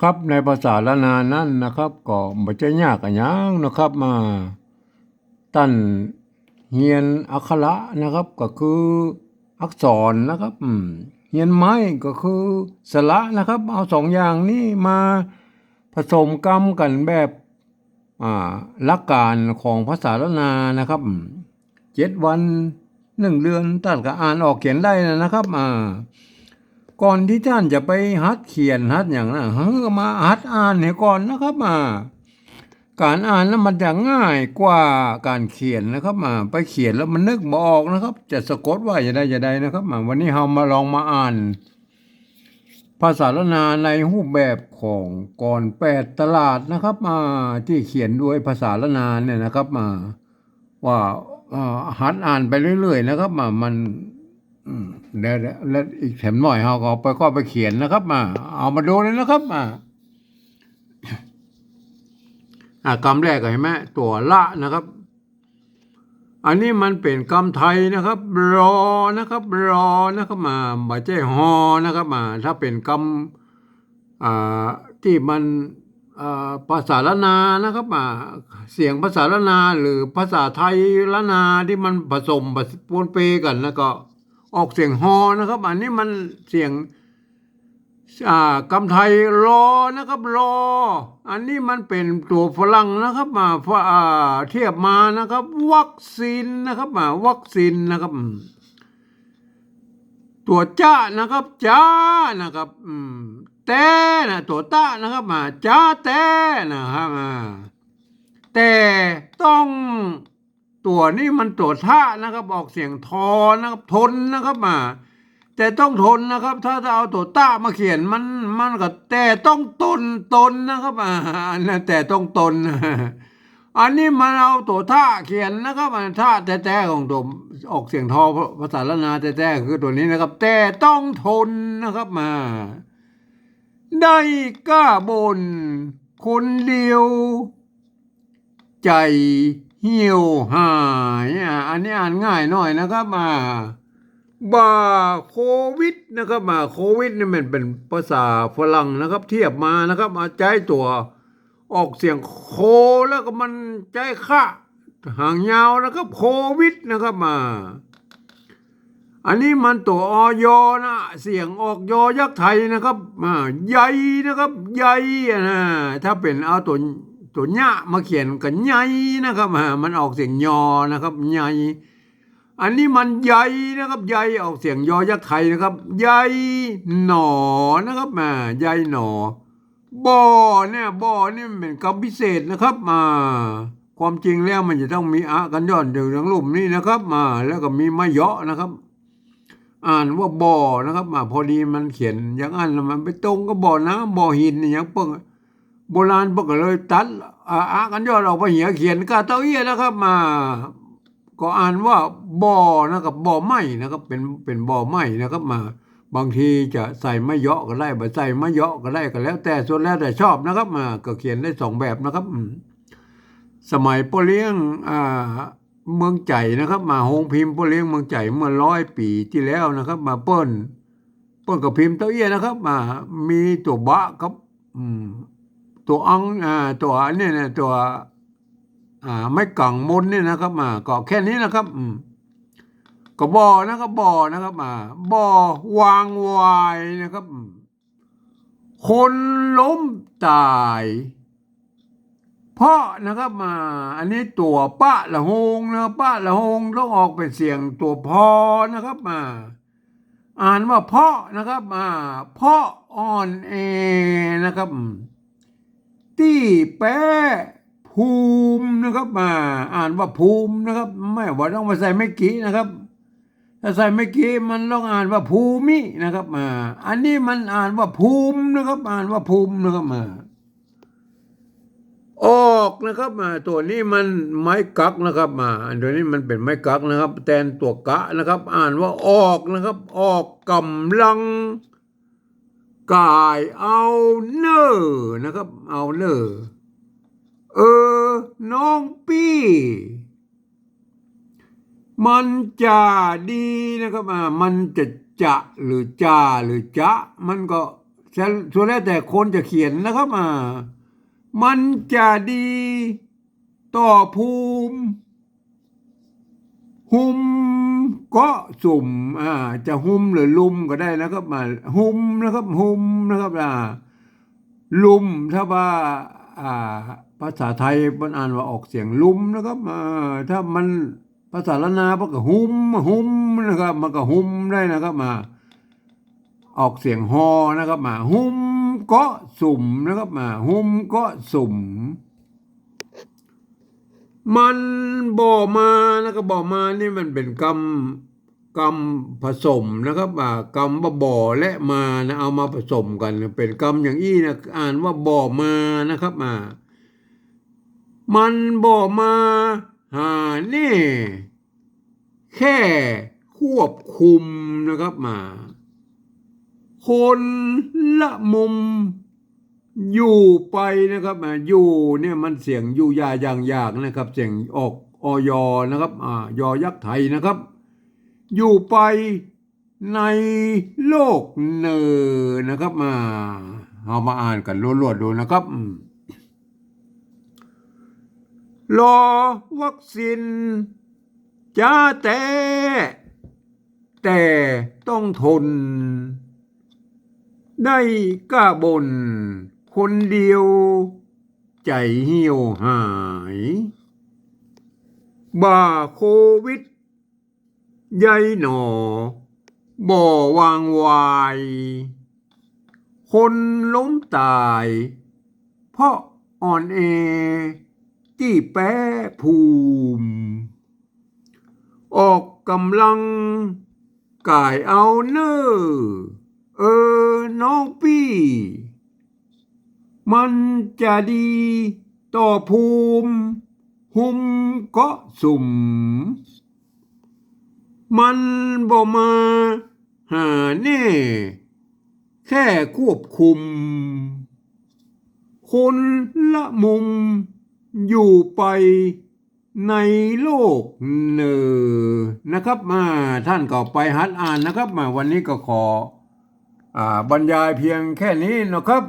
ครับในภาษาละนานั้นนะครับก็ไม่ใช่ยากอะหยังนะครับมาตั้นเฮียนอักขระนะครับก็คืออักษรนะครับเฮียนไม้ก็คือสระนะครับเอาสองอย่างนี้มาผสมกรรมกันแบบหลักการของภาษาละนานะครับ7 วัน1 เดือนท่านก็อ่านออกเขียนได้นะครับก่อนที่ท่านจะไปหัดเขียนหัดอย่างนั้นมาหัดอ่านเนี่ยก่อนนะครับการอ่านแล้วมันจะง่ายกว่าการเขียนนะครับไปเขียนแล้วมันนึกไม่ออกนะครับ จะสะกดว่าจะได้นะครับวันนี้เรามาลองมาอ่านภาษาละนาในรูปแบบของก่อน8 ตลาดนะครับที่เขียนด้วยภาษาละนาเนี่ยนะครับว่าหัดอ่านไปเรื่อยๆนะครับมันแล้วอีกแถมหน่อยเราก็ไปเขียนนะครับเอามาดูเลยนะครับกรรมแรกเห็นไหมตัวละนะครับอันนี้มันเป็นกรรมไทยนะครับรอนะครับรอนะครับบ่ใช่ฮอนะครับถ้าเป็นกรรมที่มันภาษาละนานะครับเสียงภาษาละนาหรือภาษาไทยละนาที่มันผสมปนเปกันแล้วก็ออกเสียงฮอนะครับอันนี้มันเสียงกำไทยรอนะครับรออันนี้มันเป็นตัวฝรั่งนะครับเทียบมานะครับวัคซีนนะครับวัคซีนนะครับตัวจ้านะครับจ้านะครับแต่นะตัวต้านะครับจ้าแต่นะครับแต่ต้องตัวนี้มันตัวท่านะครับออกเสียงทอนะครับทนนะครับแต่ต้องทนนะครับถ้าจะเอาตัวต้ามาเขียนมันก็แต่ต้องตนนะครับแต่ต้องตนอันนี้มันเอาตัวท่าเขียนนะครับท่าแต่ของตัวออกเสียงทอภาษาละนาแต่คือตัวนี้นะครับแต่ต้องทนนะครับได้กล้าบนคนเดียวใจเหี่ยวหายอันนี้อ่านง่ายหน่อยนะครับบาโควิดนะครับโควิดนี่มันเป็นภาษาฝรั่งนะครับเทียบมานะครับใจตัวออกเสียงโคแล้วก็มันใจค่าหางยาวนะครับโควิดนะครับอันนี้มันตัวอยนะเสียงออกยอยักษ์ไทยนะครับใหญ่นะครับใหญ่นะถ้าเป็นเอาตัวเนี้ยมาเขียนกันใหญ่นะครับมันออกเสียงยอนะครับใหญ่อันนี้มันใหญ่นะครับใหญ่ออกเสียงยอยักษ์ไทยนะครับใหญ่หนอนะครับใหญ่หนอบอเนี่ยบอนี่มันเป็นคำพิเศษนะครับความจริงแล้วมันจะต้องมีอะกันย้อนอยู่ทั้งลุ่มนี่นะครับแล้วก็มีมะเยาะนะครับอ่านว่าบ่อนะครับพอดีมันเขียนอย่างนั้นมันไปตรงก็บ่อน้ำบ่อหินอย่างเพิ่งโบราณเพิ่งก็เลยตัดกันยอดออกไปเหียเขียนกาเต้าเอี้ยนะครับก็อ่านว่าบ่อนะครับบ่อไม้นะครับเป็นบ่อไม้นะครับบางทีจะใส่มะเยาะก็ได้บ่ใส่มะเยาะก็ได้ก็แล้วแต่ส่วนแล้วแต่ชอบนะครับก็เขียนได้2 แบบนะครับสมัยพ่อเลี้ยงเมืองใจนะครับโฮงพิมพ์พ่อเลี้ยงเมืองใจเมื่อ100 ปีที่แล้วนะครับเปิ้นกับพิมพ์เต้าเอี้ยนะครับมีตัวบะครับตัวอังตัวนี่นะตัวไม่กังมนเนี่ยนะครับก็แค่นี้นะครับก็บ่อนะครับบ่อนะครับบ่อวางวายนะครับคนล้มตายเพราะนะครับอันนี้ตัวปะละหงนะปะละหงต้องออกเป็นเสียงตัวพอนะครับอ่านว่าเพราะนะครับเพราะอ่อนแอนะครับที่แปะภูมินะครับอ่านว่าภูมินะครับไม่ว่าต้องมาใส่ไม่กี่นะครับถ้าใส่ไม่กี่มันต้องอ่านว่าภูมินะครับอันนี้มันอ่านว่าภูมินะครับอ่านว่าภูมินะครับออกนะครับตัวนี้มันไม้กักนะครับตัวนี้มันเป็นไม้กักนะครับแทนตัวกะนะครับ อ่านว่าออกนะครับออกกำลังกายเอาเนอนะครับเอาเนอน้องปี้มันจะดีนะครับมันจะหรือจาหรือจะมันก็ ส่วนแล้วแต่คนจะเขียนนะครับมันจะดีต่อภูมิหุมก็สุ่มจะหุมหรือลุมก็ได้นะครับหุมนะครับหุมนะครับลุมถ้าว่าภาษาไทยมันอ่านว่าออกเสียงลุมนะครับถ้ามันภาษาละนามันก็หุมนะครับมันก็หุมได้นะครับออกเสียงฮอนะครับหุมก็สุ่มนะครับหุมก็สุ่มมันบ่มานะครับบ่มานี่มันเป็นกรรมผสมนะครับกรรมว่าบ่อและมานะเอามาผสมกันเป็นกรรมอย่างอี้นะอ่านว่าบ่อมานะครับมันบ่มาหาแน่แค่ควบคุมนะครับคนละมุมอยู่ไปนะครับอยู่เนี่ยมันเสียงอยู่ยาอย่างยากนะครับเสียงออกอยนะครับยอยักษ์ไทยนะครับอยู่ไปในโลกเนอนะครับเอามาอ่านกันรวดๆดูนะครับรอวัคซีนจ้าแต่ต้องทนได้กล้าบ่นคนเดียวใจเหี่ยวหายบ่าโควิดใหญ่หนอบ่วางวายคนล้มตายเพราะอ่อนแอที่แป้ภูมิออกกำลังกายเอาเนอน้องพี่มันจะดีต่อภูมิหุมก็สุ่มมันบ่มาหาแน่แค่ควบคุมคนละมุมอยู่ไปในโลกเนอนะครับท่านก็ไปหัดอ่านนะครับวันนี้ก็ขอบรรยายเพียงแค่นี้นะครับ